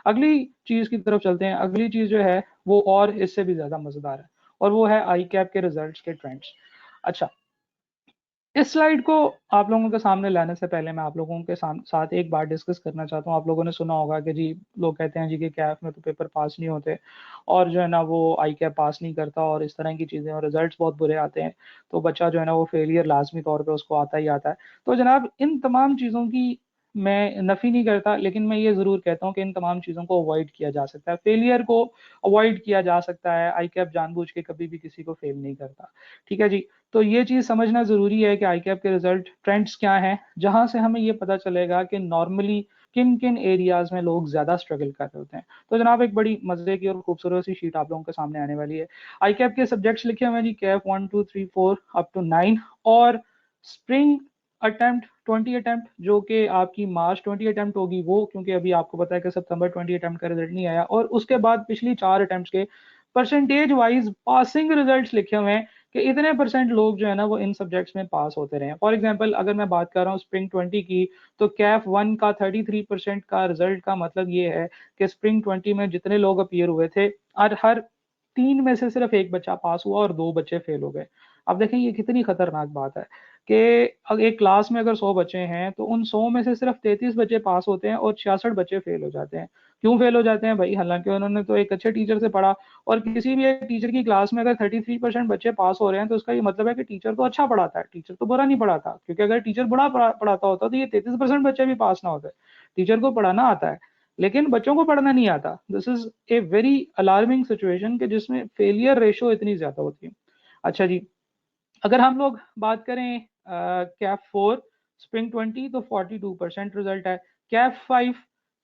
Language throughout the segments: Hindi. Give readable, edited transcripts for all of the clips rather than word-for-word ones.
अगली चीज की तरफ चलते हैं। अगली चीज जो है वो और इससे भी ज्यादा मजेदार है, और वो है आई कैप के रिजल्ट्स के ट्रेंड्स। अच्छा, इस स्लाइड को आप लोगों के सामने लाने से पहले मैं आप लोगों के साथ एक बात डिस्कस करना चाहता हूँ। आप लोगों ने सुना होगा कि जी लोग कहते हैं जी कि कैफ में तो पेपर पास नहीं होते, और जो है ना वो आई कैप पास नहीं करता, और इस तरह की चीजें, और रिजल्ट्स बहुत बुरे आते हैं, तो बच्चा जो है ना वो फेलियर लाजमी तौर पे उसको आता ही आता है। तो जनाब इन तमाम चीजों की मैं नफी नहीं करता, लेकिन मैं ये जरूर कहता हूँ कि इन तमाम चीजों को अवॉइड किया जा सकता है, फेलियर को अवॉइड किया जा सकता है। आई कैप जानबूझ के कभी भी किसी को फेल नहीं करता, ठीक है जी। तो ये चीज समझना जरूरी है कि आई कैप के रिजल्ट ट्रेंड्स क्या हैं, जहां से हमें ये पता चलेगा कि नॉर्मली किन किन एरियाज में लोग ज्यादा स्ट्रगल कर रहे होते हैं। तो जनाब एक बड़ी मजे की और खूबसूरत सी शीट आप लोगों के सामने आने वाली है। आई कैप के सब्जेक्ट्स लिखे हुए हैं जी, कैप 1 2 3 4 अप टू 9, और स्प्रिंग अटेम्प्ट 20 अटेम्प्ट जो कि आपकी मार्च 20 अटेम्प्ट होगी वो, क्योंकि अभी आपको पता है कि सितंबर 20 अटेम्प्ट का रिजल्ट नहीं आया, और उसके बाद पिछली 4 अटेम्प्ट के परसेंटेज वाइज पासिंग रिजल्ट्स लिखे हुए हैं कि इतने परसेंट लोग जो है ना वो इन सब्जेक्ट्स में पास होते रहे हैं। फॉर एग्जांपल अगर मैं बात कर रहा हूँ स्प्रिंग 20 की, तो कैफ 1 का 33% का रिजल्ट का मतलब ये है कि स्प्रिंग 20 में जितने लोग अपीयर हुए थे, और हर 3 में से सिर्फ एक बच्चा पास हुआ और 2 बच्चे फेल हो गए। अब देखें ये कितनी खतरनाक बात है कि एक क्लास में अगर 100 बच्चे हैं तो उन 100 में से सिर्फ 33 बच्चे पास होते हैं और 66 बच्चे फेल हो जाते हैं। क्यों फेल हो जाते हैं भाई? हालांकि उन्होंने तो एक अच्छे टीचर से पढ़ा, और किसी भी एक टीचर की क्लास में अगर 33% बच्चे पास हो रहे हैं तो उसका ये मतलब है कि टीचर तो अच्छा पढ़ाता है, टीचर तो बुरा नहीं पढ़ाता। क्योंकि अगर टीचर बुरा पढ़ाता होता तो ये 33% बच्चे भी पास ना होते। टीचर को पढ़ाना आता है लेकिन बच्चों को पढ़ना नहीं आता। This is a very alarming situation कि जिसमें फेलियर रेशो इतनी ज्यादा होती है। अच्छा जी, अगर हम लोग बात करें कैफ 4 स्प्रिंग 20 तो 42% रिजल्ट है। कैफ 5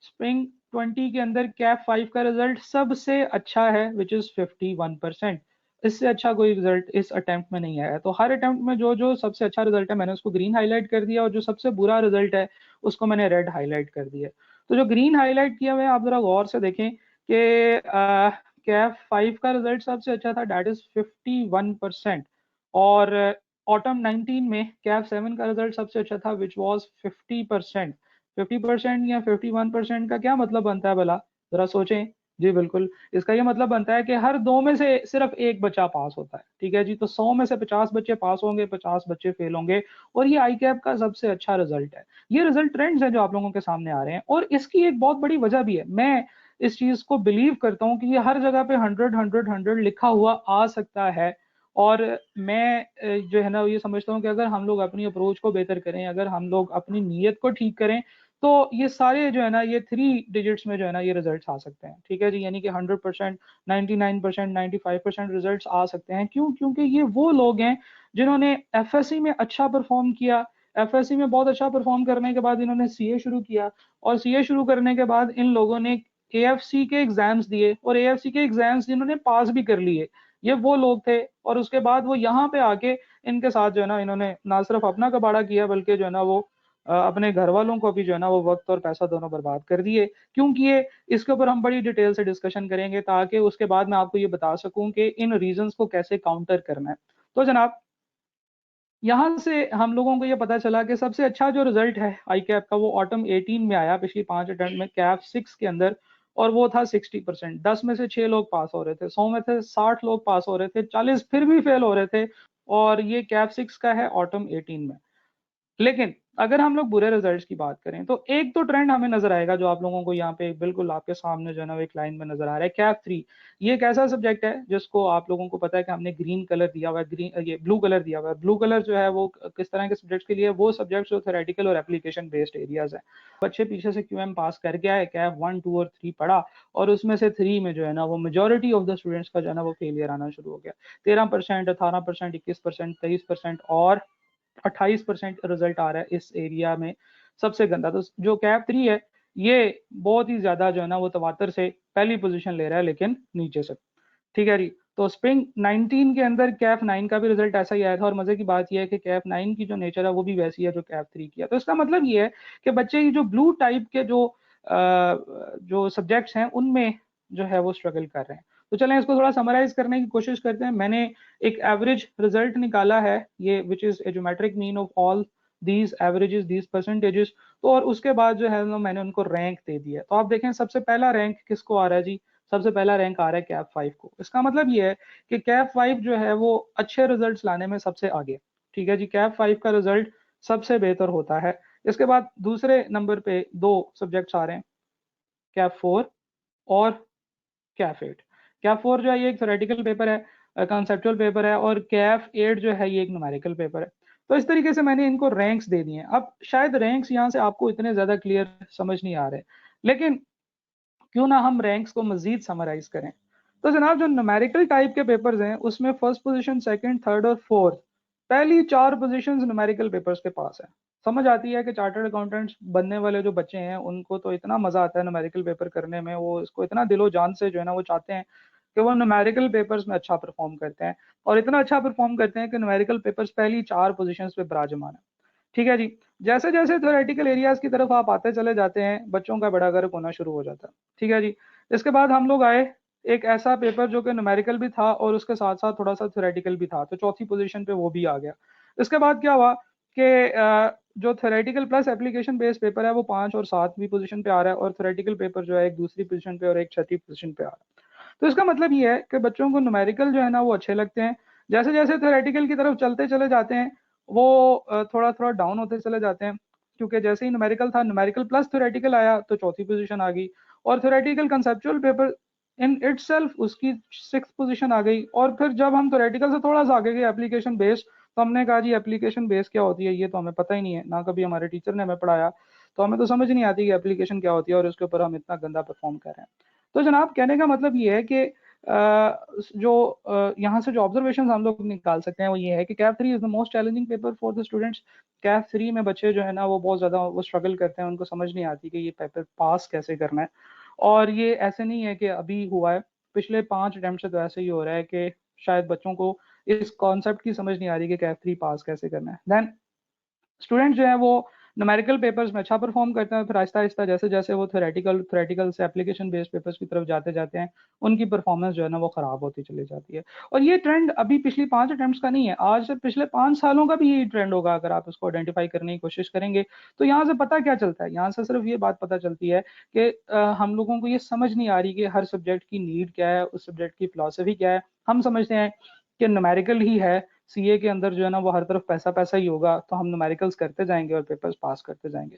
स्प्रिंग 20 के अंदर कैफ 5 का रिजल्ट सबसे अच्छा है विच इज 51%। इससे अच्छा कोई रिजल्ट इस अटेम्प्ट में नहीं आया है। तो हर अटेम्प्ट में जो जो सबसे अच्छा रिजल्ट है मैंने उसको ग्रीन हाईलाइट कर दिया, और जो सबसे बुरा रिजल्ट है उसको मैंने रेड हाईलाइट कर दिया। तो जो ग्रीन हाईलाइट किया हुआ है आप जरा गौर से देखें कि कैफ 5 का रिजल्ट सबसे अच्छा था, डेट इज 51%। और ऑटम 19 में कैफ 7 का रिजल्ट सबसे अच्छा था विच वाज 50%। 50% या 51% का क्या मतलब बनता है भला? जरा सोचें। जी बिल्कुल, इसका ये मतलब बनता है कि हर 2 में से सिर्फ एक बच्चा पास होता है, ठीक है जी। तो 100 में से 50 बच्चे पास होंगे, 50 बच्चे फेल होंगे, और ये आई कैप का सबसे अच्छा रिजल्ट है। ये रिजल्ट ट्रेंड्स हैं जो आप लोगों के सामने आ रहे हैं, और इसकी एक बहुत बड़ी वजह भी है। मैं इस चीज को बिलीव करता हूँ कि ये हर जगह पे 100 100 100 लिखा हुआ आ सकता है। और मैं जो है ना ये समझता हूँ कि अगर हम लोग अपनी अप्रोच को बेहतर करें, अगर हम लोग अपनी नीयत को ठीक करें, तो ये सारे जो है ना ये 3 डिजिट्स में जो है ना ये रिजल्ट्स आ सकते हैं, ठीक है जी। यानी कि 100%, 99%, 95% रिजल्ट्स आ सकते हैं। क्यों? क्योंकि ये वो लोग हैं जिन्होंने एफएससी में अच्छा परफॉर्म किया। एफएससी में बहुत अच्छा परफॉर्म करने के बाद इन्होंने सीए शुरू किया, और सीए शुरू करने के बाद इन लोगों ने एएफसी के एग्जाम्स दिए, और एएफसी के एग्जाम्स जिन्होंने पास भी कर लिए, ये वो लोग थे। और उसके बाद वो यहाँ पे आके इनके साथ जो है ना इन्होंने ना सिर्फ अपना कबाड़ा किया, बल्कि जो है ना वो अपने घर वालों को भी जो है ना वो वक्त और पैसा दोनों बर्बाद कर दिए। क्यों किए? इसके ऊपर हम बड़ी डिटेल से डिस्कशन करेंगे, ताकि उसके बाद मैं आपको ये बता सकूं कि इन रीजंस को कैसे काउंटर करना है। तो जनाब यहाँ से हम लोगों को ये पता चला कि सबसे अच्छा जो रिजल्ट है आई कैप का वो ऑटम 18 में आया, पिछली 5 अटेम्प्ट में कैप 6 के अंदर, और वो था 60%। 10 में से 6 लोग पास हो रहे थे, 100 में से 60 लोग पास हो रहे थे, 40 फिर भी फेल हो रहे थे। और ये कैप 6 का है ऑटम 18 में। लेकिन अगर हम लोग बुरे रिजल्ट्स की बात करें तो एक तो ट्रेंड हमें नजर आएगा जो आप लोगों को यहाँ पे बिल्कुल आपके सामने जो है ना एक लाइन में नजर आ रहा है। कैप 3 ये एक ऐसा सब्जेक्ट है जिसको आप लोगों को पता है कि हमने ग्रीन कलर दिया हुआ है, ग्रीन ये ब्लू कलर दिया हुआ है। ब्लू कलर जो है वो किस तरह के सब्जेक्ट्स के लिए? वो सब्जेक्ट्स जो थेरेटिकल और एप्लीकेशन बेस्ड एरियाज है। बच्चे पीछे से क्यूएम पास करके आए, कैप 1 2 और 3 पढ़ा, और उसमें से 3 में जो है ना वो मेजोरिटी ऑफ द स्टूडेंट्स का जो है ना वो फेलियर आना शुरू हो गया। 13%, 18%, 21%, 23%, और 28% रिजल्ट आ रहा है इस एरिया में सबसे गंदा। तो जो कैप 3 है ये बहुत ही ज्यादा जो है ना वो तवातर से पहली पोजीशन ले रहा है, लेकिन नीचे से, ठीक है जी। तो स्प्रिंग 19 के अंदर कैप 9 का भी रिजल्ट ऐसा ही आया था, और मजे की बात यह है कि कैप 9 की जो नेचर है वो भी वैसी है जो कैप 3 की है। तो इसका मतलब ये है कि बच्चे की जो ब्लू टाइप के जो सब्जेक्ट्स हैं उनमें जो है वो स्ट्रगल कर रहे हैं। तो चलें इसको थोड़ा समराइज करने की कोशिश करते हैं। मैंने एक एवरेज रिजल्ट निकाला है, ये which is a geometric mean of all these averages, these percentages. तो और उसके बाद जो है ना मैंने उनको रैंक दे दिया। तो आप देखें सबसे पहला रैंक किसको आ रहा है जी? सबसे पहला रैंक आ रहा है कैप 5 को। इसका मतलब ये है कि कैप 5 जो है वो अच्छे रिजल्ट्स लाने में सबसे आगे। ठीक है जी, कैप 5 का रिजल्ट सबसे बेहतर होता है। इसके बाद दूसरे नंबर पे दो सब्जेक्ट्स आ रहे हैं, कैप 4 और कैफ 8। कैफ 4 जो है ये एक थ्योरेटिकल पेपर है, कॉन्सेप्चुअल पेपर है, और कैफ 8 जो है ये एक न्यूमेरिकल पेपर है। तो इस तरीके से मैंने इनको रैंक्स दे दिए हैं। अब शायद रैंक्स यहाँ से आपको इतने ज्यादा क्लियर समझ नहीं आ रहे, लेकिन क्यों ना हम रैंक्स को मजीद समराइज करें। तो जनाब जो न्यूमेरिकल टाइप के पेपर्स हैं उसमें फर्स्ट पोजीशन, सेकंड, थर्ड और फोर्थ, पहली चार पोजीशंस न्यूमेरिकल पेपर्स के पास है। समझ आती है कि चार्टर्ड अकाउंटेंट्स बनने वाले जो बच्चे हैं उनको तो इतना मजा आता है न्यूमेरिकल पेपर करने में, वो इसको इतना दिलो जान से जो है ना वो चाहते हैं कि वो न्यूमेरिकल पेपर्स में अच्छा परफॉर्म करते हैं, और इतना अच्छा परफॉर्म करते हैं कि न्यूमेरिकल पेपर्स पहली चार पोजीशंस पे विराजमान है। ठीक है जी। जैसे जैसे थ्योरेटिकल एरियाज की तरफ आप आते चले जाते हैं बच्चों का बड़ा गर्क होना शुरू हो जाता है। ठीक है जी। इसके बाद हम लोग आए एक ऐसा पेपर जो कि न्यूमेरिकल भी था और उसके साथ साथ थोड़ा सा थ्योरेटिकल भी था, तो चौथी पोजीशन पे वो भी आ गया। इसके बाद क्या हुआ कि जो theoretical plus application based paper है वो 5 और 7वीं पोजीशन पे आ रहा है, और थ्योरेटिकल पेपर जो है एक दूसरी पोजीशन पे और एक छठी पोजीशन पे आ रहा है। तो इसका मतलब ये है कि बच्चों को न्यूमेरिकल जो है ना वो अच्छे लगते हैं। जैसे जैसे थ्योरेटिकल की तरफ चलते चले जाते हैं वो थोड़ा थोड़ा डाउन होते चले जाते हैं, क्योंकि जैसे ही न्यूमेरिकल था, न्यूमेरिकल प्लस थ्योरेटिकल आया तो चौथी पोजीशन आ गई, और theoretical conceptual paper in itself उसकी 6th पोजीशन आ गई। और फिर जब हम थ्योरेटिकल से थोड़ा सा आगे गए एप्लीकेशन बेस्ड, तो हमने कहा जी एप्लीकेशन बेस क्या होती है, ये तो हमें पता ही नहीं है, ना कभी हमारे टीचर ने हमें पढ़ाया, तो हमें तो समझ नहीं आती कि एप्लीकेशन क्या होती है, और उसके ऊपर हम इतना गंदा परफॉर्म कर रहे हैं। तो जनाब कहने का मतलब ये है कि जो यहाँ से जो ऑब्जर्वेशन हम लोग निकाल सकते हैं वो ये है कि Kaif 3 is the most challenging paper for the students. Kaif 3 में बच्चे जो है ना वो बहुत ज्यादा वो स्ट्रगल करते हैं, उनको समझ नहीं आती कि ये पेपर पास कैसे करना है। और ये ऐसे नहीं है कि अभी हुआ है, पिछले 5 अटेम्प्ट से तो ऐसे ही हो रहा है कि शायद बच्चों को इस कॉन्सेप्ट की समझ नहीं आ रही कि कैफ 3 पास कैसे करना है। देन स्टूडेंट जो है वो न्यूमेरिकल पेपर्स में अच्छा परफॉर्म करते हैं, फिर आहिस्ता आहिस्ता जैसे जैसे वो थ्योरेटिकल से एप्लीकेशन बेस्ड पेपर्स की तरफ जाते जाते हैं उनकी परफॉर्मेंस जो है ना वो खराब होती चली जाती है। और ये ट्रेंड अभी पिछली 5 अटेम्प्ट्स का नहीं है, आज से पिछले 5 सालों का भी यही ट्रेंड होगा अगर आप इसको आइडेंटिफाई करने की कोशिश करेंगे। तो यहाँ से पता क्या चलता है, यहाँ से सिर्फ ये बात पता चलती है कि हम लोगों को ये समझ नहीं आ रही कि हर सब्जेक्ट की नीड क्या है, उस सब्जेक्ट की फिलॉसफी क्या है। हम समझते हैं कि न्यूमेरिकल ही है, सीए के अंदर जो है ना वो हर तरफ पैसा पैसा ही होगा, तो हम न्यूमेरिकल्स करते जाएंगे और पेपर्स पास करते जाएंगे।